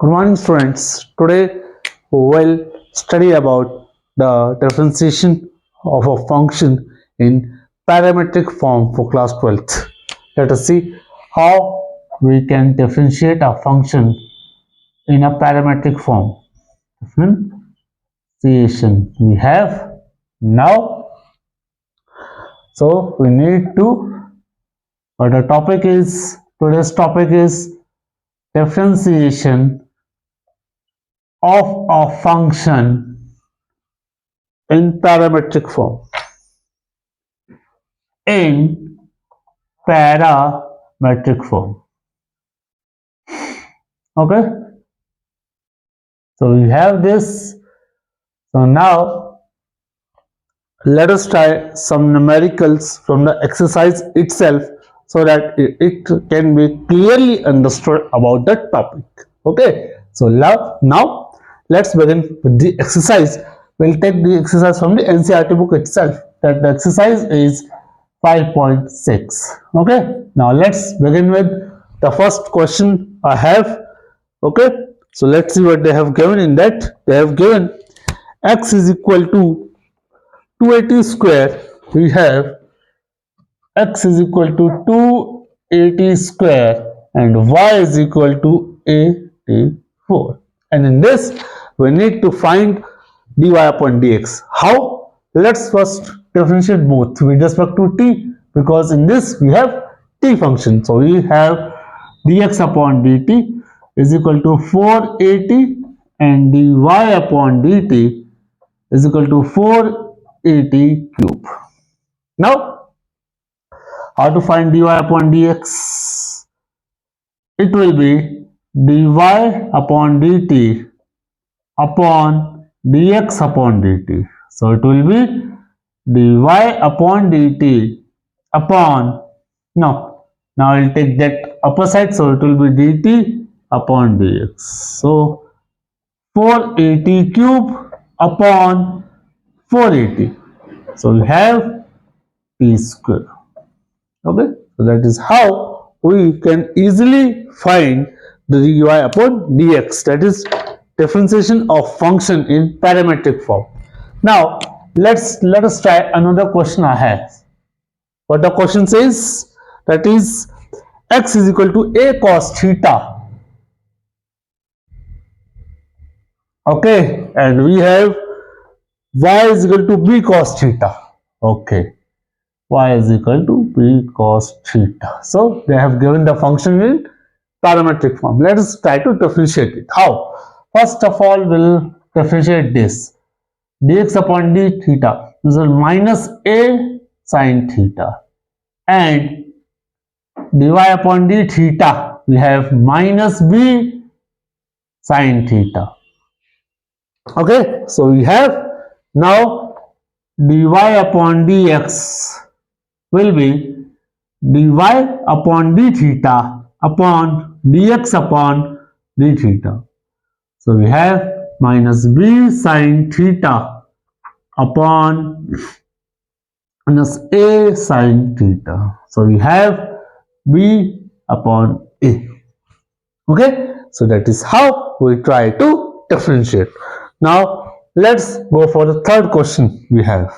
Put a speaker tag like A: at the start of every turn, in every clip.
A: Good morning, students. Today we will study about the differentiation of a function in parametric form for class 12th. Let us see how we can differentiate a function in a parametric form. Differentiation we have now. So we need to, but the topic is, today's topic is differentiation of a function in parametric form. In parametric form. Okay. So we have this. So now let us try some numericals from the exercise itself so that it can be clearly understood about the topic. Okay. So now let's begin with the exercise. We'll take the exercise from the NCERT book itself. That the exercise is 5.6. Okay. Now let's begin with the first question I have. Okay. So let's see what they have given in that. They have given x is equal to 280 square. We have x is equal to 280 square and y is equal to 84. And in this, we need to find dy upon dx. How? Let's first differentiate both with respect to t, because in this we have t function. So we have dx upon dt is equal to 480 and dy upon dt is equal to 480 cube. Now, how to find dy upon dx? It will be dy upon dt upon dx upon dt. So it will be dy upon dt upon, no, now I will take that upper side, so it will be dt upon dx. So 480 cube upon 480. So we have t square. Okay, so that is how we can easily find the dy upon dx, that is differentiation of function in parametric form. Now let us try another question I have. What the question says, that is x is equal to a cos theta. Okay, and we have y is equal to b cos theta. Okay, y is equal to b cos theta. So they have given the function in parametric form. Let us try to differentiate it. How? First of all, we'll differentiate this. Dx upon d theta is minus a sin theta, and dy upon d theta we have minus b sin theta. Okay, so we have now dy upon dx will be dy upon d theta upon dx upon d theta. So we have minus b sin theta upon minus a sin theta. So we have b upon a. Okay, so that is how we try to differentiate. Now let's go for the third question we have.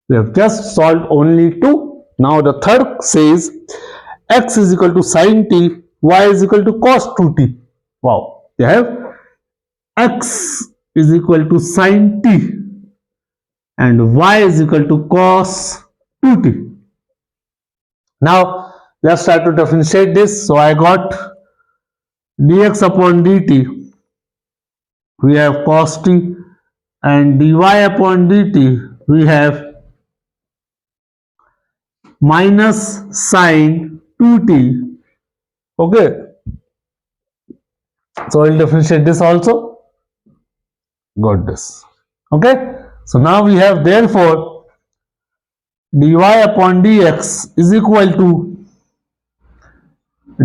A: We have just solved only two. Now the third says x is equal to sin t, y is equal to cos 2t. Wow, they have x is equal to sin t and y is equal to cos 2t. Now let's try to differentiate this. So I got dx upon dt, we have cos t, and dy upon dt we have minus sin 2t. Okay, so I'll differentiate this also. Got this. Okay, so now we have, therefore dy upon dx is equal to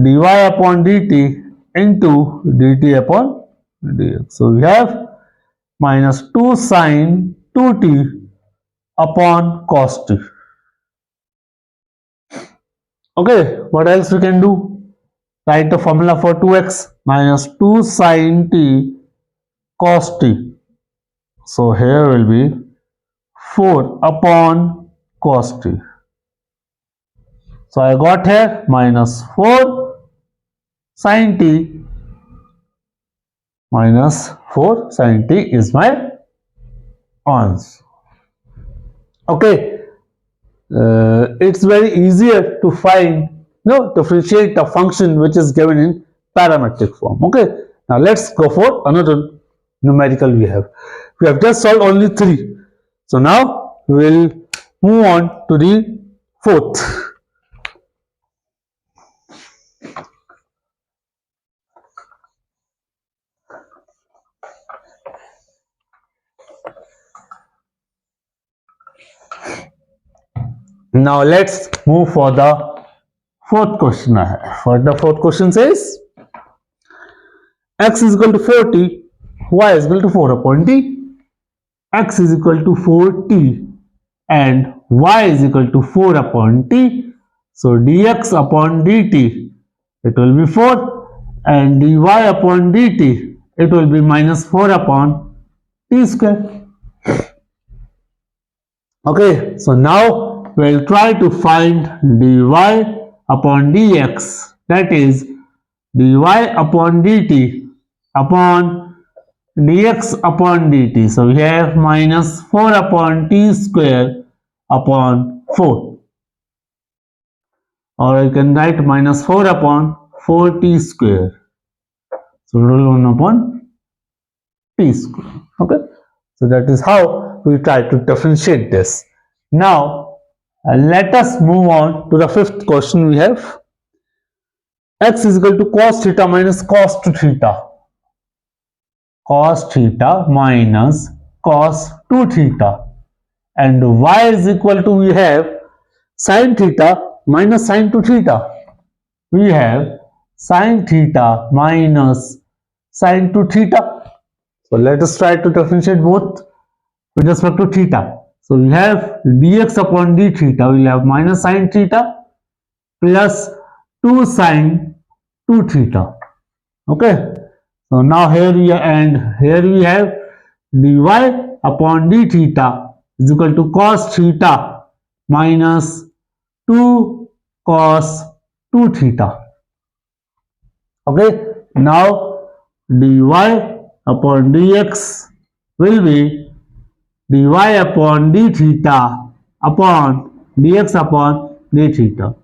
A: dy upon dt into dt upon dx. So we have minus 2 sin 2t upon cos t. Okay, what else we can do? Write the formula for 2x. minus 2 sine t cos t. So here will be 4 upon cos t. So I got here minus 4 sine t minus 4 sine t is my answer. Okay, it's very easier to find, differentiate a function which is given in parametric form. Okay, now let's go for another numerical we have. We have just solved only 3. So now we will move on to the fourth. Now let's move for the fourth question I have. What the fourth question says? X is equal to 40, y is equal to 4 upon t. X is equal to 4t and y is equal to 4 upon t. So dx upon dt, it will be 4, and dy upon dt, it will be minus 4 upon t square. Okay, so now we'll try to find dy upon dx, that is dy upon dt upon dx upon dt. So we have minus 4 upon t square upon 4, or you can write minus 4 upon 4t square. So 1 upon t square. Okay, so that is how we try to differentiate this. Now let us move on to the fifth question we have. X is equal to cos theta minus cos 2 theta. Cos theta minus cos 2 theta. And y is equal to, we have sin theta minus sin 2 theta. We have sin theta minus sin 2 theta. So let us try to differentiate both with respect to theta. So we have dx upon d theta, we will have minus sin theta plus 2 sin 2 theta. Okay. So now here we have dy upon d theta is equal to cos theta minus 2 cos 2 theta. Okay. Now dy upon dx will be dy upon d theta upon dx upon d theta.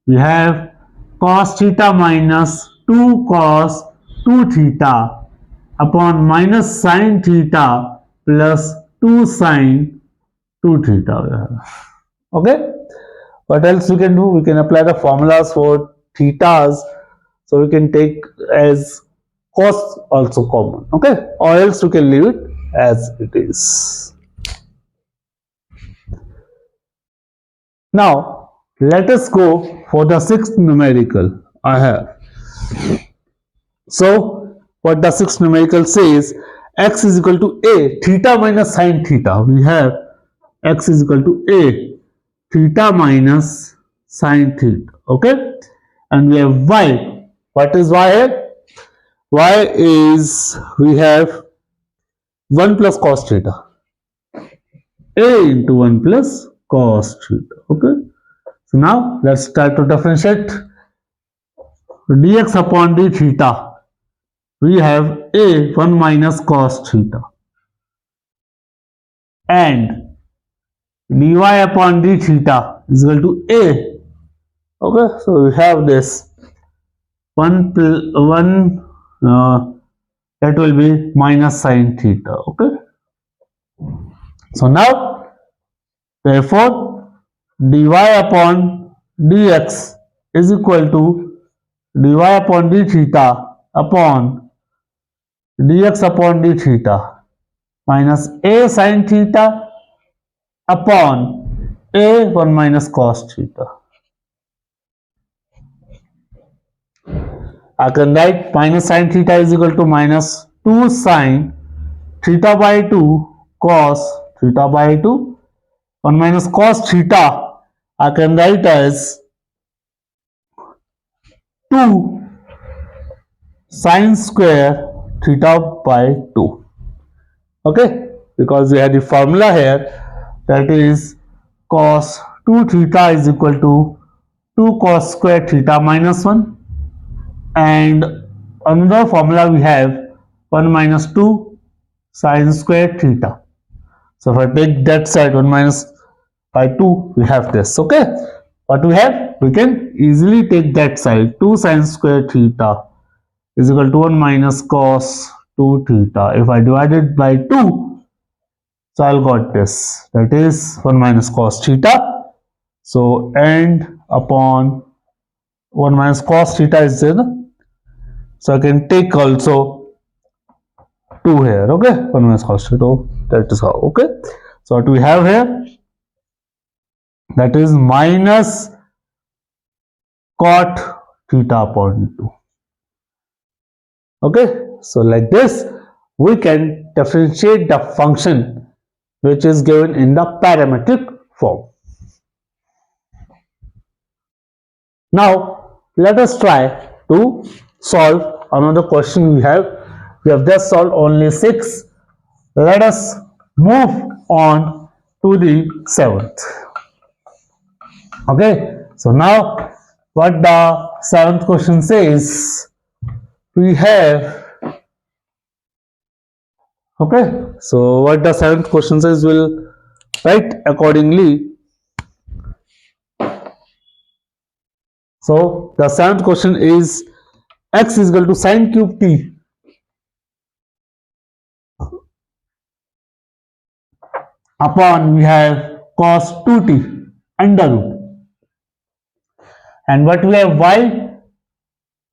A: We have cos theta minus 2 cos 2 theta upon minus sin theta plus 2 sin 2 theta. Okay, what else we can do? We can apply the formulas for thetas, so we can take as cos also common. Okay, or else we can leave it as it is. Now let us go for the sixth numerical I have. So what the sixth numerical says, x is equal to a theta minus sin theta. We have x is equal to a theta minus sin theta. Okay, and we have y. What is y here? Y is, we have 1 plus cos theta. A into 1 plus cos theta. Okay, so now let's try to differentiate dx upon d theta. We have a 1 minus cos theta and dy upon d theta is equal to a. Okay, so we have this 1 that will be minus sin theta. Okay, so now therefore dy upon dx is equal to dy upon d theta upon dx upon d theta minus a sin theta upon a 1 minus cos theta. I can write minus sin theta is equal to minus 2 sin theta by 2 cos theta by 2. 1 minus cos theta I can write as 2 sine square theta by 2. Okay, because we had the formula here, that is cos 2 theta is equal to 2 cos square theta minus 1, and another formula we have 1 minus 2 sine square theta. So if I take that side 1 minus by 2, we have this. Okay, what we have, we can easily take that side 2 sine square theta is equal to 1 minus cos 2 theta. If I divide it by 2, so I'll got this, that is 1 minus cos theta. So and upon 1 minus cos theta is there, so I can take also 2 here. Okay, 1 minus cos theta, that is how. Okay, so what we have here, that is minus cot theta upon 2. Okay, so like this we can differentiate the function which is given in the parametric form. Now let us try to solve another question we have. We have just solved only 6. Let us move on to the 7th. Okay, so now what the 7th question says, we have, okay, so what the 7th question says, will write accordingly. So the 7th question is x is equal to sine cube t upon we have cos 2t under root, and what we have y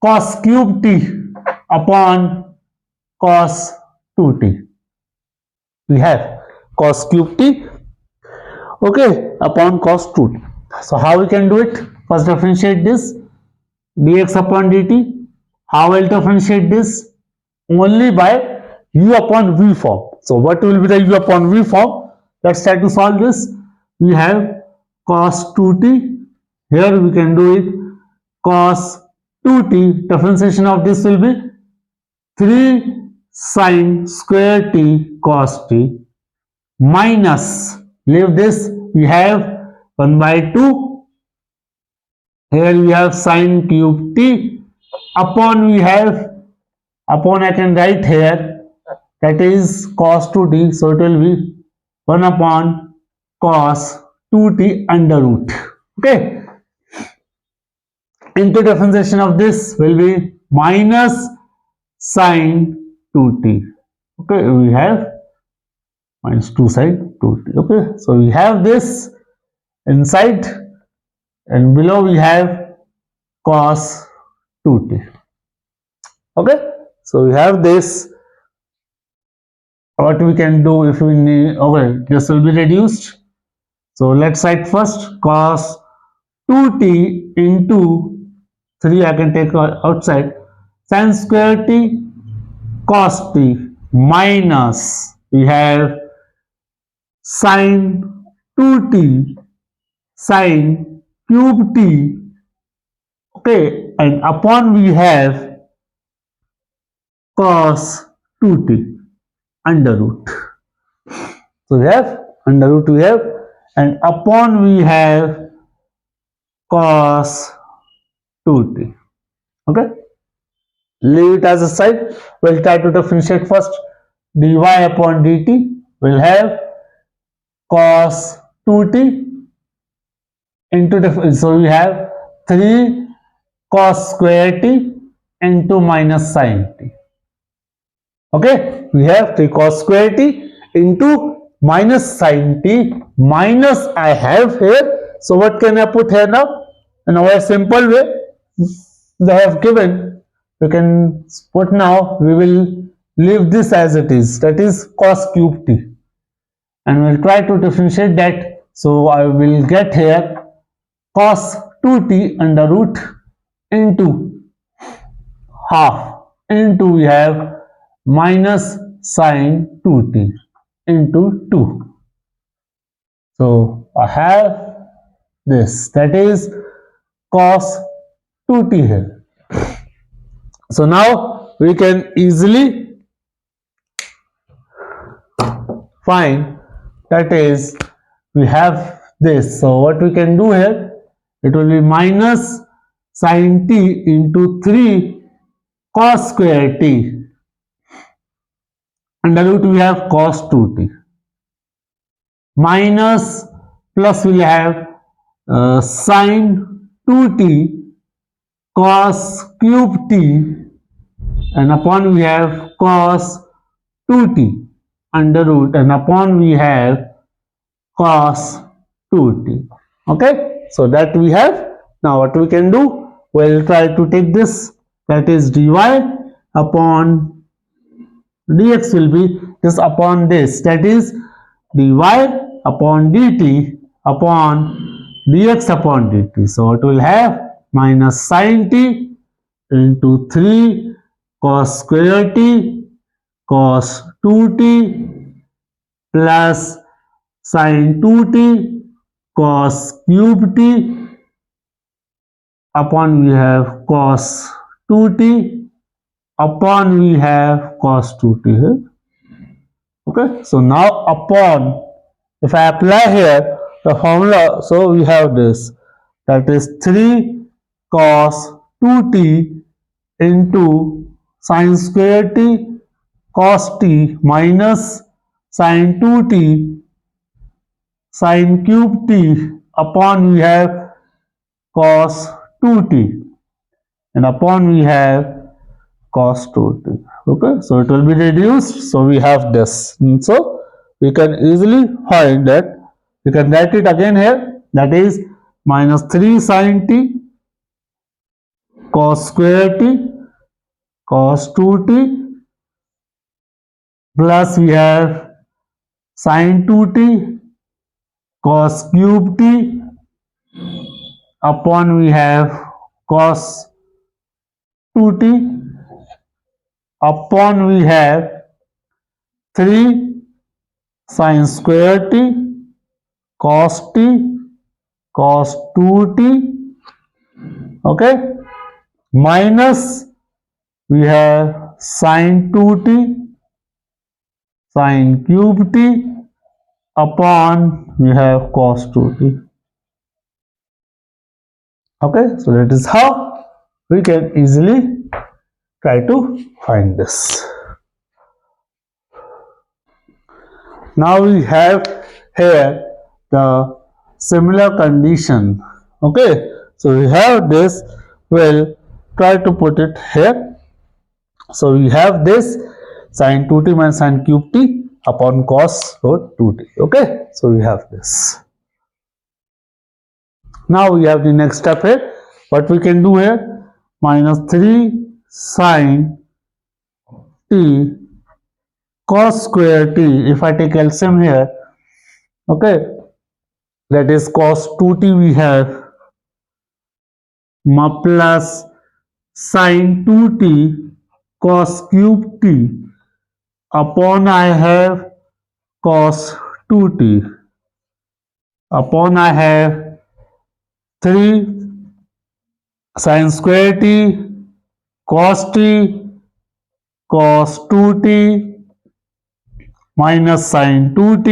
A: cos cube t upon cos 2t. We have cos cube t, okay, upon cos 2t. So how we can do it? First differentiate this dx upon dt. How I will differentiate this? Only by u upon v form. So what will be the u upon v form? Let's try to solve this. We have cos 2t. Here we can do it cos 2t. Differentiation of this will be 3 sine square t cos t minus, leave this, we have 1 by 2. Here we have sine cube t upon we have, upon I can write here, that is cos 2t, so it will be 1 upon cos 2t under root. Okay, into differentiation of this will be minus sine 2t. Okay, we have minus 2 sine 2t. Okay, so we have this inside, and below we have cos 2t. Okay, so we have this. What we can do if we need, okay, this will be reduced. So let's write first cos 2t into 3, I can take outside, sin square t cos t minus, we have sin 2t sin cube t, okay, and upon we have cos 2t under root. So we have under root we have, and upon we have cos 2t. Okay, leave it as a side. We'll try to differentiate first. Dy upon dt will have cos 2t into, so we have 3 cos square t into minus sin t. Okay, we have 3 cos square t into minus sin t minus I have here. So what can I put here now? In a very simple way, they have given, we can put now, we will leave this as it is, that is cos cube t, and we'll try to differentiate that. So I will get here cos 2t under root into half into we have minus sin 2t into 2. So I have this, that is cos 2t here. So now we can easily find, that is, we have this. So what we can do here, it will be minus sin t into 3 cos square t, under root we have cos 2t, minus plus we have sin 2t cos cube t, and upon we have cos 2t under root, and upon we have cos 2t. Okay, so that we have. Now what we can do, we'll try to take this, that is dy upon dx will be this upon this, that is dy upon dt upon dx upon dt. So it will have minus sin t into 3 cos square t cos 2t plus sin 2t cos cube t upon we have cos 2t upon we have cos 2t here. Okay, so now upon, if I apply here the formula, so we have this, that is 3 cos 2t into sin square t cos t minus sin 2t sin cube t upon we have cos 2t, and upon we have cos 2t. Okay, so it will be reduced, so we have this, so we can easily find that, we can write it again here, that is minus 3 sin t cos square t cos 2t plus we have sin 2t cos cube t upon we have cos 2t upon we have 3 sin square t cos t cos 2t, okay, minus we have sin 2t sin cube t upon we have cos 2t. Okay, so that is how we can easily try to find this. Now we have here the similar condition. Okay, so we have this, we'll try to put it here. So we have this sin 2t minus sin cube t upon cos root 2t. Okay, so we have this. Now we have the next step here. What we can do here, minus 3 sin t cos square t, if I take LCM here, okay, that is cos 2t we have plus sin 2t cos cube t upon I have cos 2t upon I have 3 sin square t cos t cos 2t minus sin 2t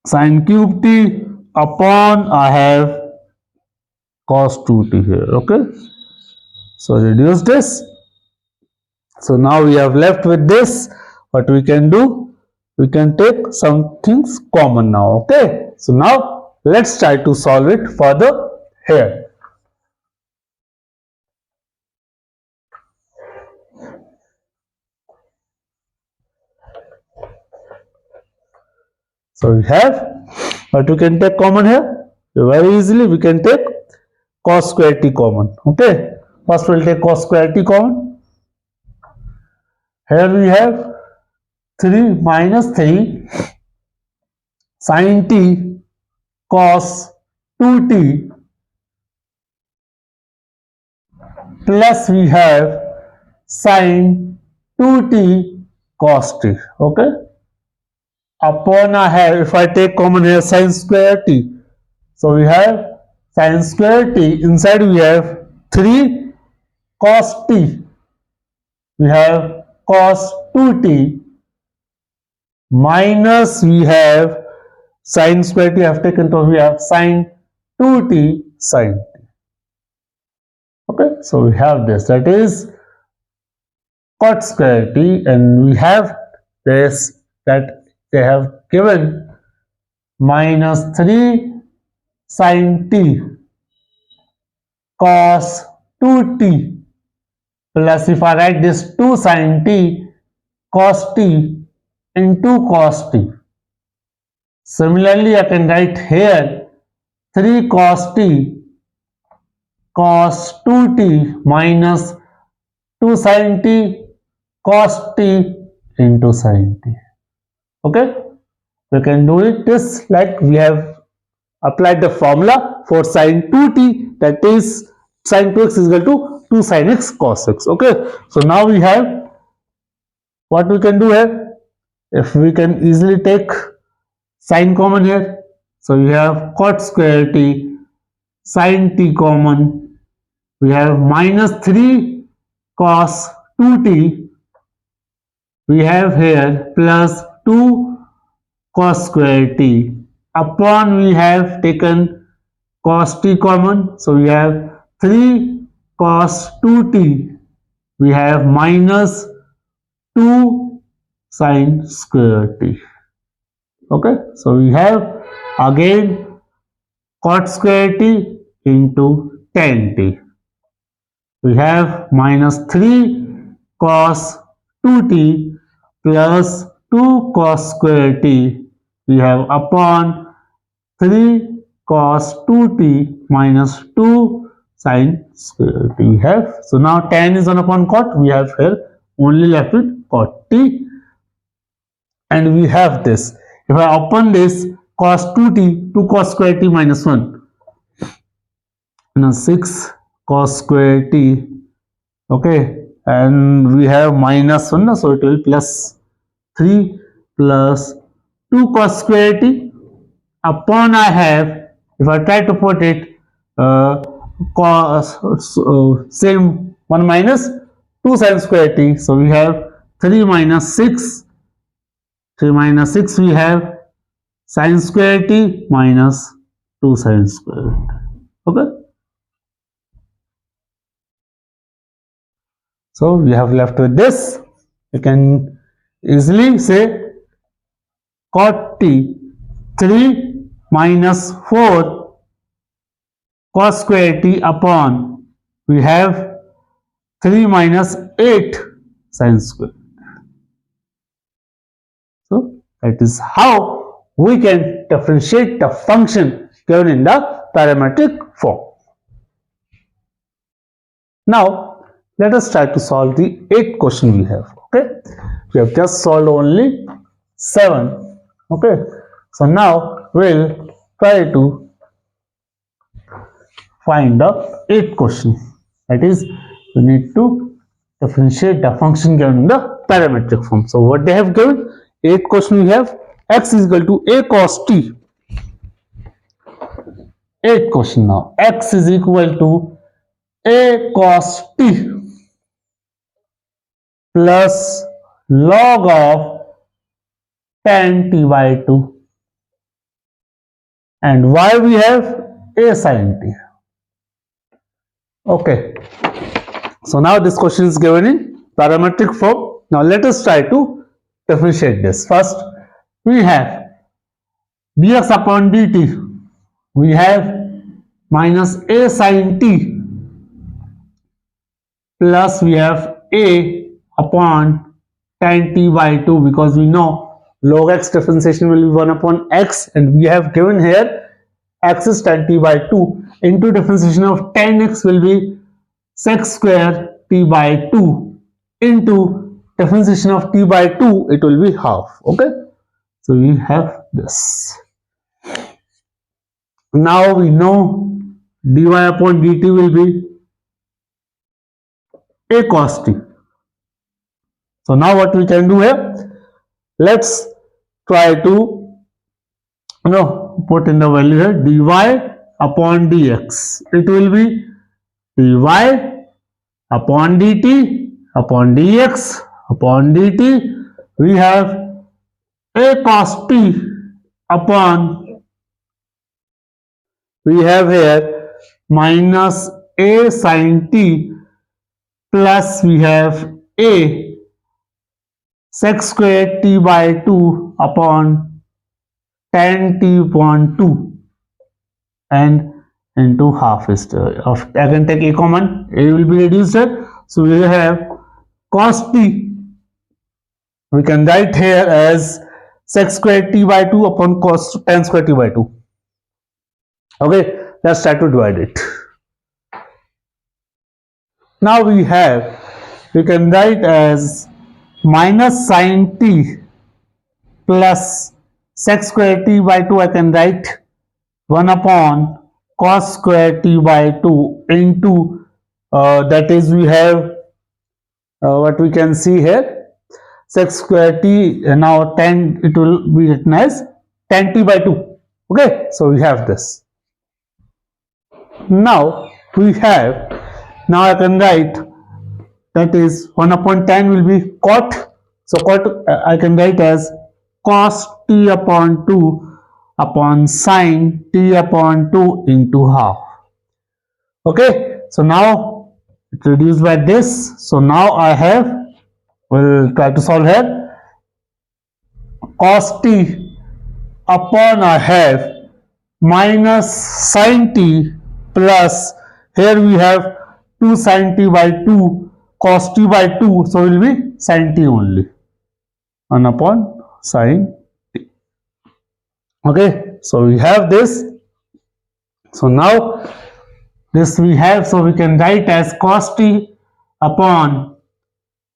A: sin cube t upon I have cos 2t here. Okay, so reduce this. So now we have left with this. What we can do, we can take some things common now. Okay, so now let's try to solve it further here. So we have what we can take common here. Very easily we can take cos square t common. Okay, first we'll take cos square t common. Here we have 3 minus 3 sin t cos 2t plus we have sin 2t cos t. Okay, upon I have, if I take common here, sin square t, so we have sin square t, inside we have 3 cos t we have cos 2t minus we have sin square t. I have taken, so we have sin 2t sin t. Okay, so we have this, that is cot square t, and we have this, that they have given minus 3 sin t cos 2t plus, if I write this, 2 sin t cos t into cos t. Similarly, I can write here 3 cos t cos 2t minus 2 sin t cos t into sin t. Okay, we can do it this, like we have applied the formula for sin 2t, that is sin 2x is equal to 2 sin x cos x. Okay, so now we have what we can do here. If we can easily take sin common here, so we have cot square t sin t common, we have minus 3 cos 2t, we have here plus 2 cos square t upon, we have taken cos t common, so we have 3 cos 2t, we have minus 2 sin square t. Okay, so we have again cot square t into tan t. We have minus 3 cos 2t plus 2 cos square t. We have upon 3 cos 2t minus 2 sin square t. We have, so now tan is 1 upon cot. We have here only left with cot t, and we have this. If I open this, cos 2t, 2 cos square t minus 1, 6 cos square t. Okay, and we have minus 1, so it will plus 3 plus 2 cos square t upon, I have, if I try to put it, cos, same 1 minus 2 sin square t, so we have 3 minus 6, 3 minus 6, we have sin square t minus 2 sin square t. Okay, so we have left with this. You can easily say cot t 3 minus 4 cos square t upon, we have 3 minus 8 sin square. So that is how we can differentiate the function given in the parametric form. Now let us try to solve the 8th question we have. Okay, we have just solved only 7. Okay, so now we'll try to find the 8th question. That is, we need to differentiate the function given in the parametric form. So what they have given, 8th question, we have x is equal to a cos t. 8th question now, x is equal to a cos t plus log of tan t by 2, and y we have a sin t. Okay, so now this question is given in parametric form. Now let us try to differentiate this. First, we have dx upon dt, we have minus a sin t plus we have a upon tan t by 2, because we know log x differentiation will be 1 upon x, and we have given here x is tan t by 2 into differentiation of tan x will be sec square t by 2 into differentiation of t by 2, it will be half. Okay, so we have this. Now we know dy upon dt will be a cos t. So now what we can do here, let's try to put in the value here, dy upon dx, it will be dy upon dt upon dx upon dt. We have a cos t upon, we have here minus a sin t plus we have a sec square t by 2 upon tan t upon 2 and into half is of, I can take a common, a will be reduced here. So we have cos t, we can write here as sec square t by 2 upon cos tan square t by 2. Okay, let's try to divide it. Now we can write as minus sin t plus sec square t by 2. I can write 1 upon cos square t by 2 into that is we have what we can see here sec square t, now 10, it will be written as tan t by 2. Okay, so we have this. Now I can write that is 1 upon 10 will be cot. So cot I can write as cos t upon 2 upon sin t upon 2 into half. Okay, so now it reduced by this. So now I have, we'll try to solve here, cos t upon I have minus sin t plus, here we have 2 sin t by 2 cos t by 2, so will be sin t only, 1 upon sin t. Okay, so we have this. So now this we have, so we can write as cos t upon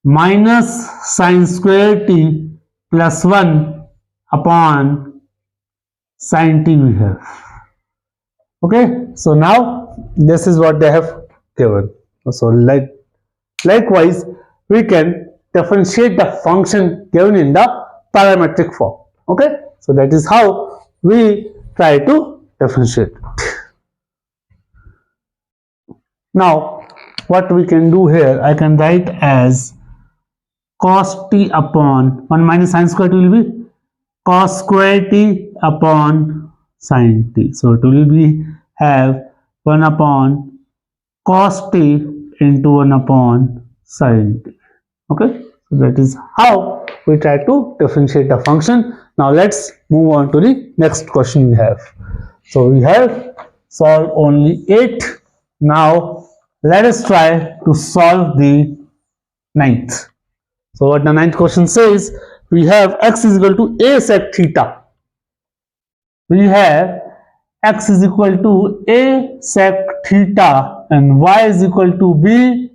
A: minus sin square t plus 1 upon sin t we have. Okay, so now this is what they have given. So likewise we can differentiate the function given in the parametric form. Okay, so that is how we try to differentiate it. Now what we can do here, I can write as cos t upon 1 minus sin square t will be cos square t upon sin t. So it will be have 1 upon cos t into 1 upon sin t. Okay, so that is how we try to differentiate the function. Now let's move on to the next question we have. So we have solved only 8. Now let us try to solve the 9th. So what the 9th question says, we have x is equal to a sec theta. We have x is equal to a sec theta and y is equal to b,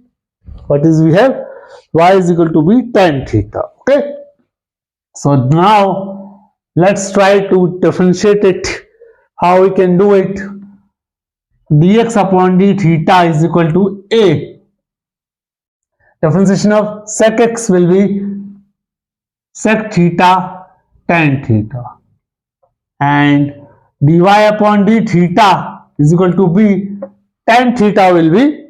A: what is we have, y is equal to b tan theta. Okay, so now let's try to differentiate it. How we can do it? Dx upon d theta is equal to a, differentiation of sec x will be sec theta tan theta, and dy upon d theta is equal to b, tan theta will be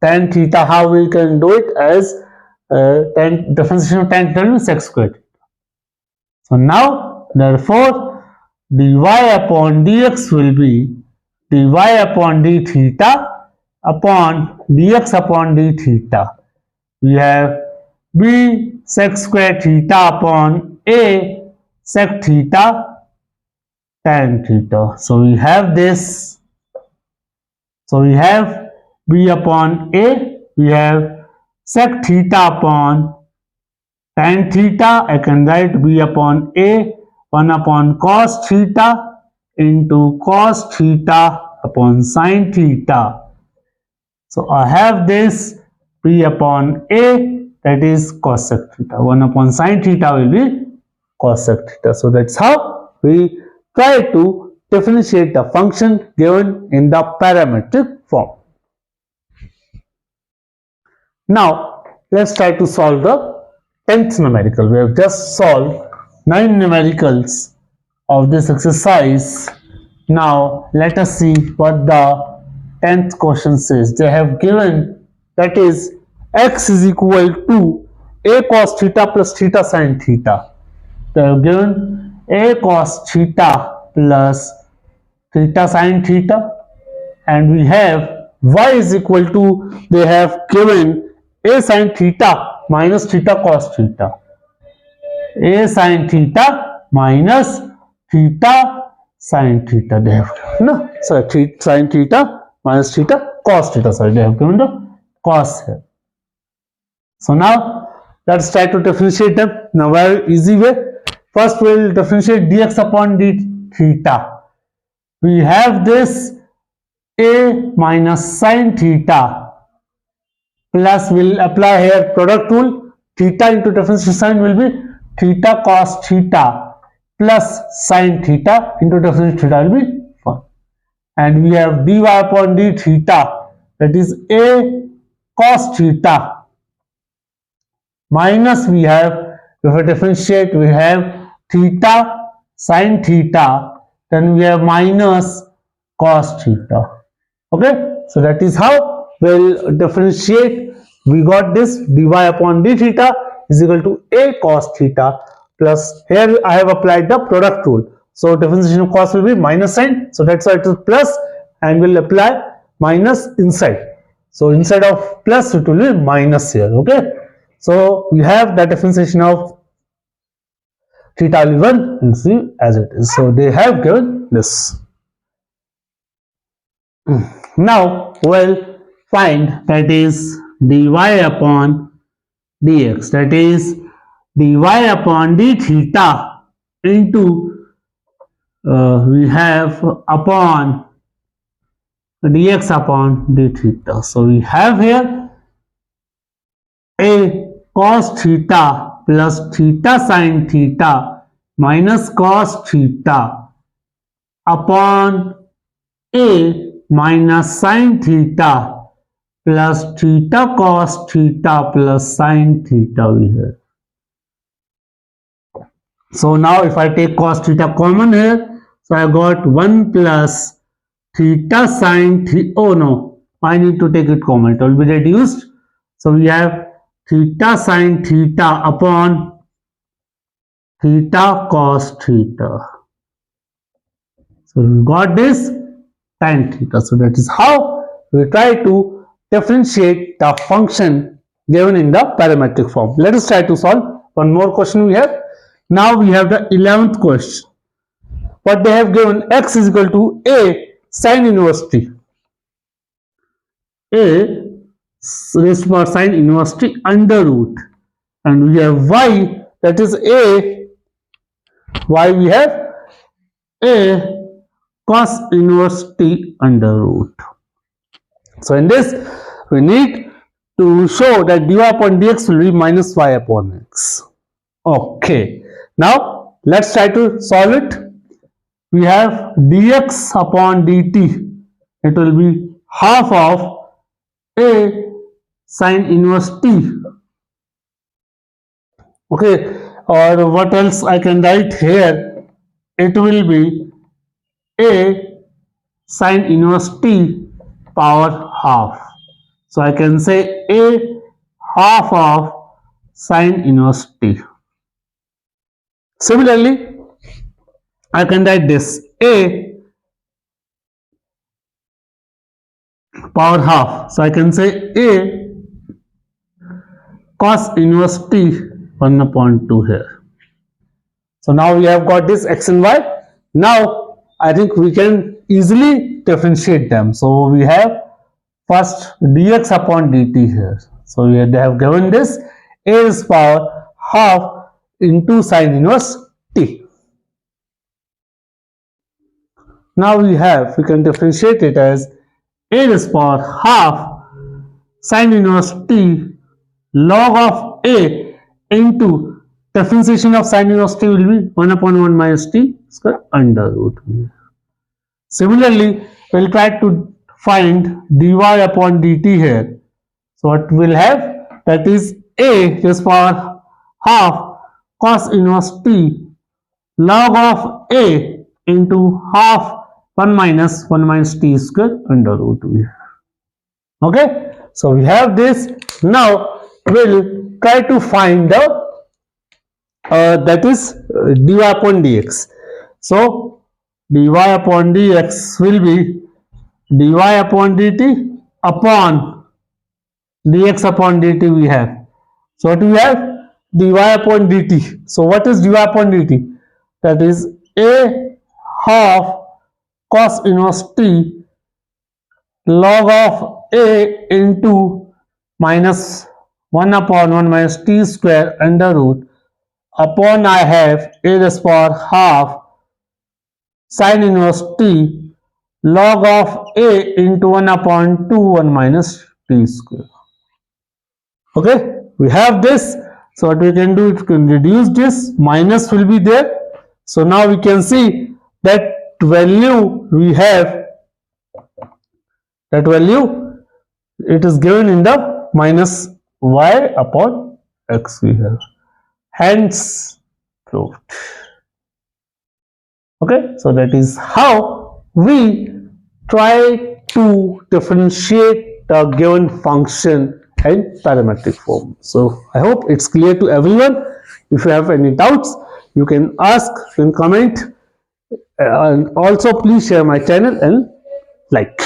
A: tan theta. How we can do it as tan, differentiation of tan theta will be sec squared. So now therefore dy upon dx will be dy upon d theta upon dx upon d theta. We have b sec square theta upon a sec theta tan theta. So we have this. So we have b upon a, we have sec theta upon tan theta. I can write b upon a 1 upon cos theta into cos theta upon sin theta. So I have this b upon a, that is cos sec theta. 1 upon sin theta will be cos sec theta. So that's how we try to differentiate the function given in the parametric form. Now let's try to solve the 10th numerical. We have just solved 9 numericals of this exercise. Now let us see what the 10th question says. They have given, that is x is equal to a cos theta plus theta sin theta. They have given a cos theta plus theta sin theta, and we have y is equal to, they have given a sin theta minus theta cos theta, a sin theta minus theta sin theta, they have given, no, sorry, sin theta minus theta cos theta, sorry, they have given the cos here. So now let's try to differentiate them in a very easy way. First we will differentiate dx upon d theta. We have this a minus sin theta plus, we'll apply here product rule, theta into differentiation sign will be theta cos theta plus sin theta into differentiation theta will be 1. And we have dy upon d theta, that is a cos theta minus, we have, if we differentiate, we have theta sin theta, then we have minus cos theta. Okay, so that is how we'll differentiate. We got this dy upon d theta is equal to a cos theta plus, here I have applied the product rule, so differentiation of cos will be minus sign, so that's why it is plus, and we'll apply minus inside, so instead of plus it will be minus here. Okay, so we have the differentiation of theta will 1 and see as it is, so they have given this. Now we'll find, that is dy upon dx, that is dy upon d theta into we have upon dx upon d theta. So we have here a cos theta plus theta sin theta minus cos theta upon a minus sin theta plus theta cos theta plus sin theta we have. So now if I take cos theta common here, so I got 1 plus theta sin theta, oh no, I need to take it common, it will be reduced. So we have theta sin theta upon theta cos theta. So we got this tan theta. So that is how we try to differentiate the function given in the parametric form. Let us try to solve one more question we have. Now we have the 11th question. What they have given, x is equal to a sin inverse t. A raised to sin inverse t under root. And we have y, that is a, y we have a cos inverse t under root. So in this we need to show that dy upon dx will be minus y upon x. Okay, now let's try to solve it. We have dx upon dt, it will be half of a sin inverse t. Okay, or what else I can write here, it will be a sin inverse t power half. So I can say a half of sin inverse t. Similarly, I can write this a power half. So I can say a cos inverse t 1 upon 2 here. So now we have got this x and y. Now I think we can easily differentiate them. So we have first dx upon dt here. So they have given this a is power half into sin inverse t. Now we can differentiate it as a is power half sin inverse t log of a into differentiation of sin inverse t will be 1 upon 1 minus t square under root. Similarly, we will try to find dy upon dt here. So what we will have, that is a is power half cos inverse t log of a into half 1 minus t square under root. Okay, So we have this. Now we'll try to find the that is dy upon dx. So dy upon dx will be dy upon dt upon dx upon dt we have. So what we have? Dy upon dt. So what is dy upon dt? That is a half cos inverse t log of a into minus 1 upon 1 minus t square under root upon I have a raised power half sin inverse t log of a into 1 upon 2 1 minus t square. Okay, we have this. So what we can do, it can reduce this, minus will be there. So now we can see that value we have, that value it is given in the minus y upon x we have. Hence proved. Okay, so that is how we try to differentiate the given function in parametric form. So I hope it's clear to everyone. If you have any doubts, you can ask, you can comment, and also please share my channel and like.